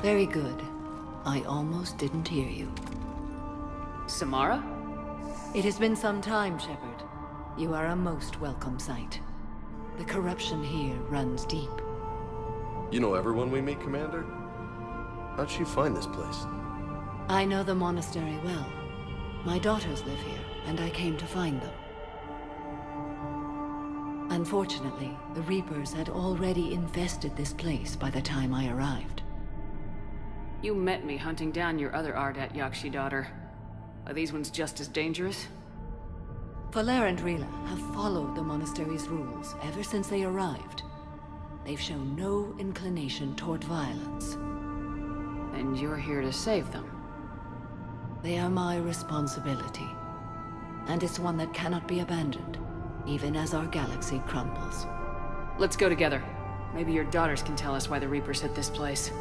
Very good. I almost didn't hear you. Samara? It has been some time, Shepard. You are a most welcome sight. The corruption here runs deep. You know everyone we meet, Commander? How'd she find this place? I know the monastery well. My daughters live here, and I came to find them. Unfortunately, the Reapers had already infested this place by the time I arrived. You met me hunting down your other Ardat Yakshi daughter. Are these ones just as dangerous? Valere and Rila have followed the monastery's rules ever since they arrived. They've shown no inclination toward violence. And you're here to save them. They are my responsibility. And it's one that cannot be abandoned, even as our galaxy crumbles. Let's go together. Maybe your daughters can tell us why the Reapers hit this place.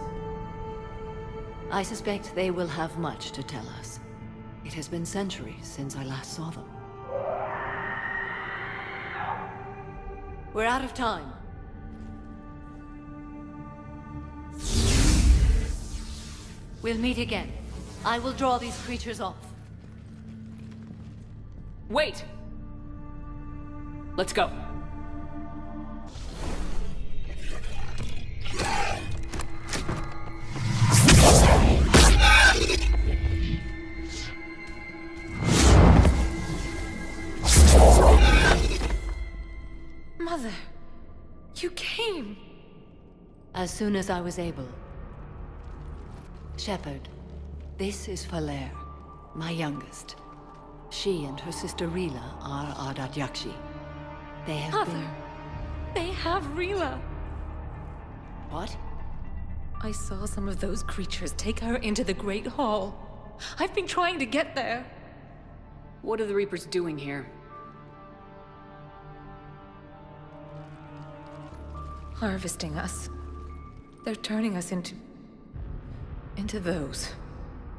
I suspect they will have much to tell us. It has been centuries since I last saw them. We're out of time. We'll meet again. I will draw these creatures off. Wait! Let's go. Mother, you came. As soon as I was able. Shepard, this is Valere, my youngest. She and her sister Rila are Ardat Yakshi. They have Mother, been... they have Rila. What? I saw some of those creatures take her into the Great Hall. I've been trying to get there. What are the Reapers doing here? Harvesting us. They're turning us into those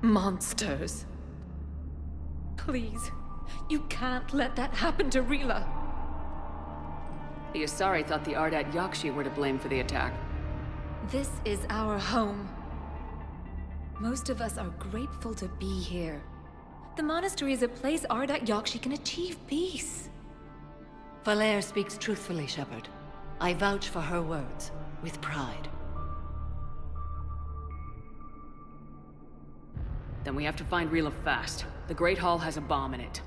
monsters. Please, you can't let that happen to Rila. The Asari thought the Ardat Yakshi were to blame for the attack. This is our home. Most of us are grateful to be here. The monastery is a place Ardat Yakshi can achieve peace. Valere speaks truthfully, Shepard. I vouch for her words, with pride. Then we have to find Rila fast. The Great Hall has a bomb in it.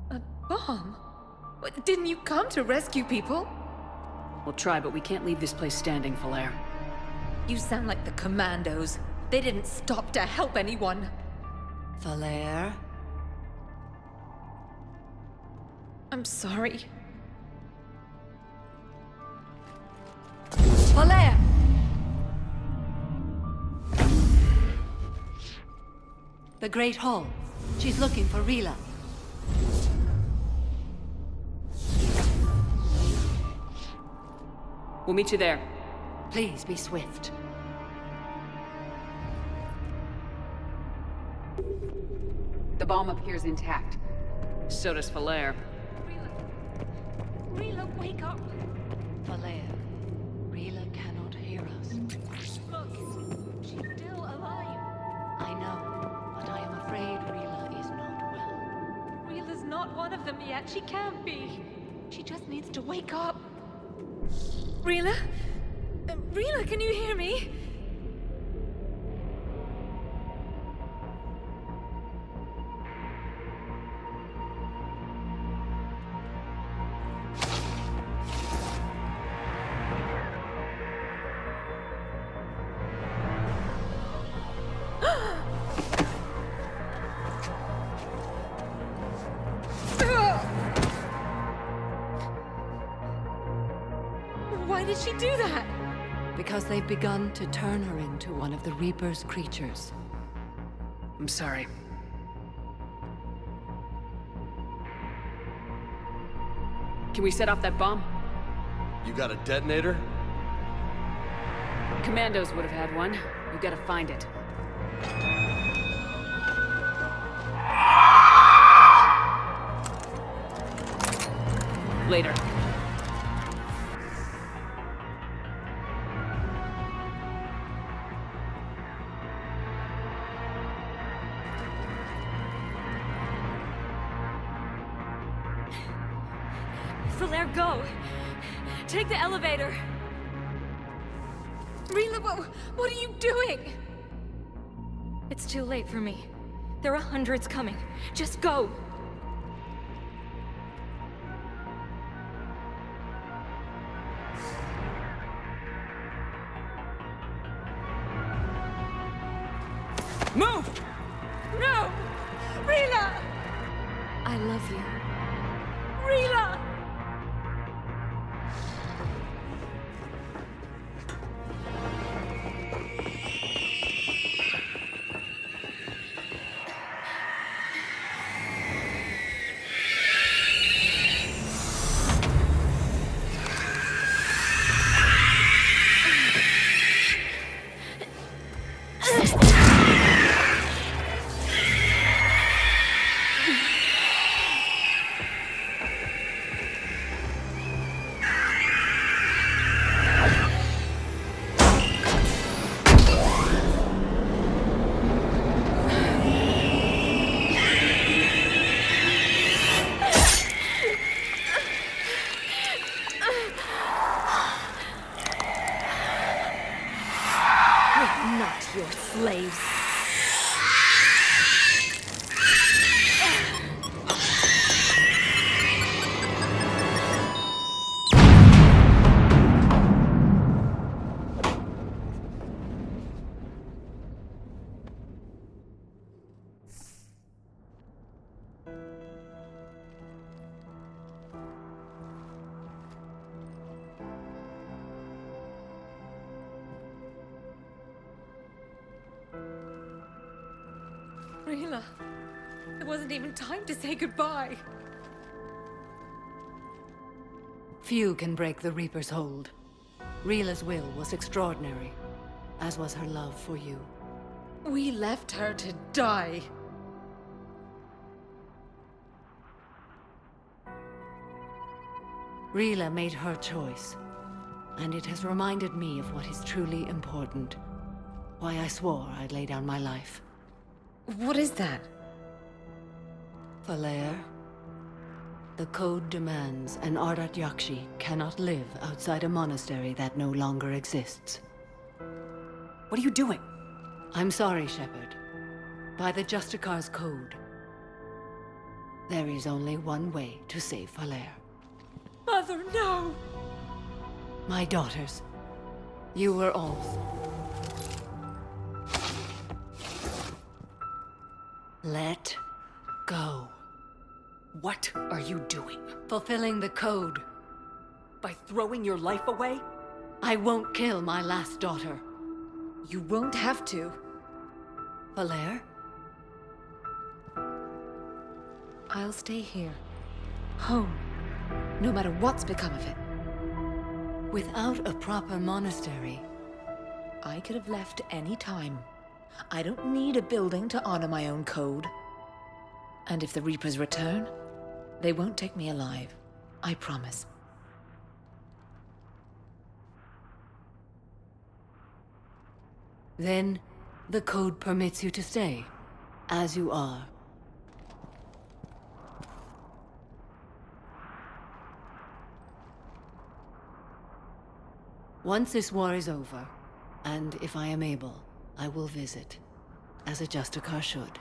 A bomb? What, didn't you come to rescue people? We'll try, but we can't leave this place standing, Valere. You sound like the Commandos. They didn't stop to help anyone. Valere? I'm sorry. Valere! The Great Hall. She's looking for Rila. We'll meet you there. Please be swift. The bomb appears intact. So does Valere. Rila, wake up! Valere, Rila cannot hear us. Look, she's still alive. I know, but I am afraid Rila is not well. Rila's not one of them yet. She can't be. She just needs to wake up. Rila? Rila, can you hear me? Why did she do that? Because they've begun to turn her into one of the Reaper's creatures. I'm sorry. Can we set off that bomb? You got a detonator? Commandos would have had one. We've got to find it. Later. Valere, go! Take the elevator! Rila, what are you doing? It's too late for me. There are hundreds coming. Just go! Move! No! Rila! I love you. Rila! Not your slaves. Rila, it wasn't even time to say goodbye. Few can break the Reaper's hold. Rila's will was extraordinary, as was her love for you. We left her to die. Rila made her choice, and it has reminded me of what is truly important. Why I swore I'd lay down my life. What is that? Valere, the code demands an Ardat Yakshi cannot live outside a monastery that no longer exists. What are you doing? I'm sorry, Shepard. By the Justicar's code, there is only one way to save Valere. Mother, no! My daughters, you were all. Let go. What are you doing? Fulfilling the code. By throwing your life away? I won't kill my last daughter. You won't have to. Valere? I'll stay here. Home. No matter what's become of it. Without a proper monastery, I could have left any time. I don't need a building to honor my own code. And if the Reapers return, they won't take me alive. I promise. then the code permits you to stay, as you are. Once this war is over, and if I am able, I will visit, as a Justicar should.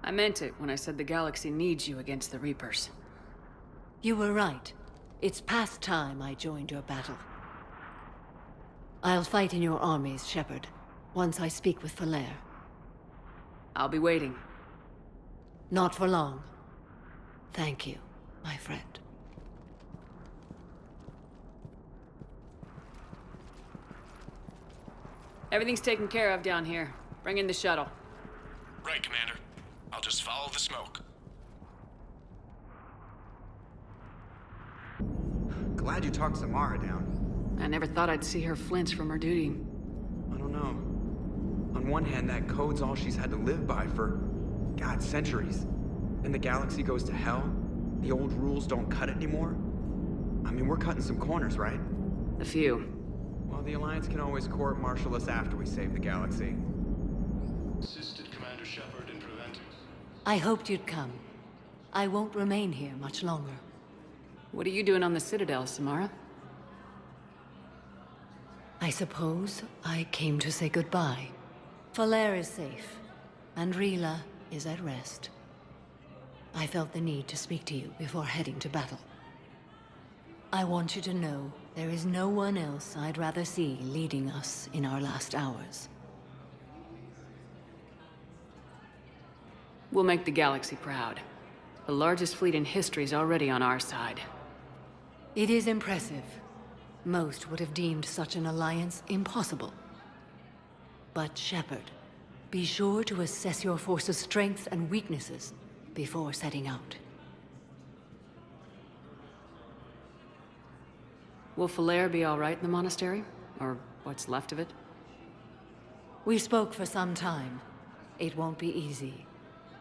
I meant it when I said the galaxy needs you against the Reapers. You were right. It's past time I joined your battle. I'll fight in your armies, Shepard, once I speak with Valere. I'll be waiting. Not for long. Thank you, my friend. Everything's taken care of down here. Bring in the shuttle. Right, Commander. I'll just follow the smoke. Glad you talked Samara down. I never thought I'd see her flinch from her duty. I don't know. On one hand, that code's all she's had to live by for, God, centuries. And the galaxy goes to hell. The old rules don't cut it anymore. I mean, we're cutting some corners, right? A few. Well, the Alliance can always court-martial us after we save the galaxy. Assisted Commander Shepard in preventing. I hoped you'd come. I won't remain here much longer. What are you doing on the Citadel, Samara? I suppose I came to say goodbye. Falair is safe, and Rila is at rest. I felt the need to speak to you before heading to battle. I want you to know there is no one else I'd rather see leading us in our last hours. We'll make the galaxy proud. The largest fleet in history is already on our side. It is impressive. Most would have deemed such an alliance impossible. But Shepard, be sure to assess your force's strengths and weaknesses before setting out. Will Falair be all right in the monastery? Or what's left of it? We spoke for some time. It won't be easy.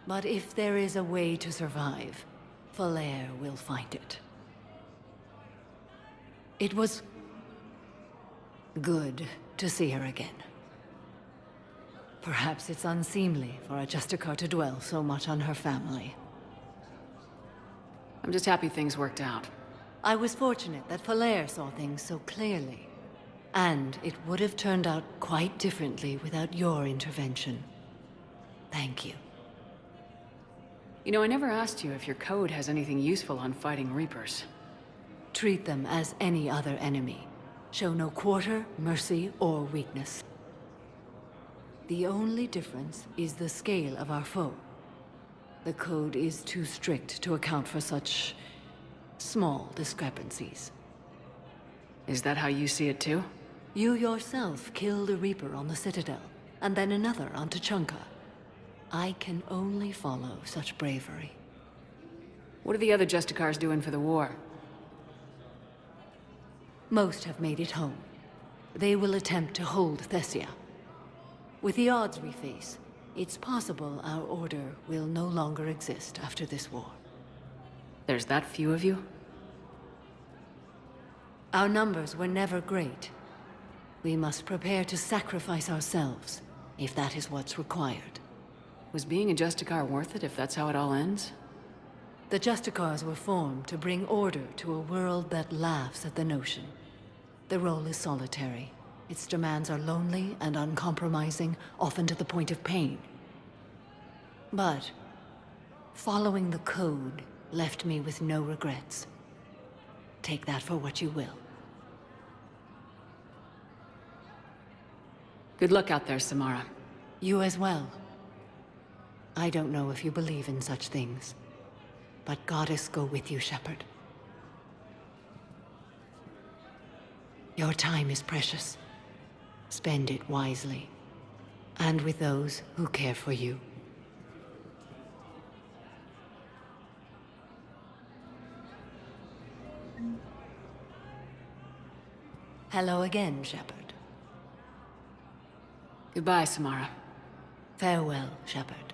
But if there is a way to survive, Falair will find it. It was good to see her again. Perhaps it's unseemly for a Justicar to dwell so much on her family. I'm just happy things worked out. I was fortunate that Falair saw things so clearly. And it would have turned out quite differently without your intervention. Thank you. You know, I never asked you if your code has anything useful on fighting Reapers. Treat them as any other enemy. Show no quarter, mercy, or weakness. The only difference is the scale of our foe. The code is too strict to account for such small discrepancies. Is that how you see it too? You yourself killed a Reaper on the Citadel, and then another on Tuchanka. I can only follow such bravery. What are the other Justicars doing for the war? Most have made it home. They will attempt to hold Thessia. With the odds we face, it's possible our order will no longer exist after this war. There's that few of you? Our numbers were never great. We must prepare to sacrifice ourselves, if that is what's required. Was being a Justicar worth it if that's how it all ends? The Justicars were formed to bring order to a world that laughs at the notion. The role is solitary. Its demands are lonely and uncompromising, often to the point of pain. But following the code left me with no regrets. Take that for what you will. Good luck out there, Samara. You as well. I don't know if you believe in such things, but Goddess go with you, Shepard. Your time is precious. Spend it wisely, and with those who care for you. Hello again, Shepard. Goodbye, Samara. Farewell, Shepard.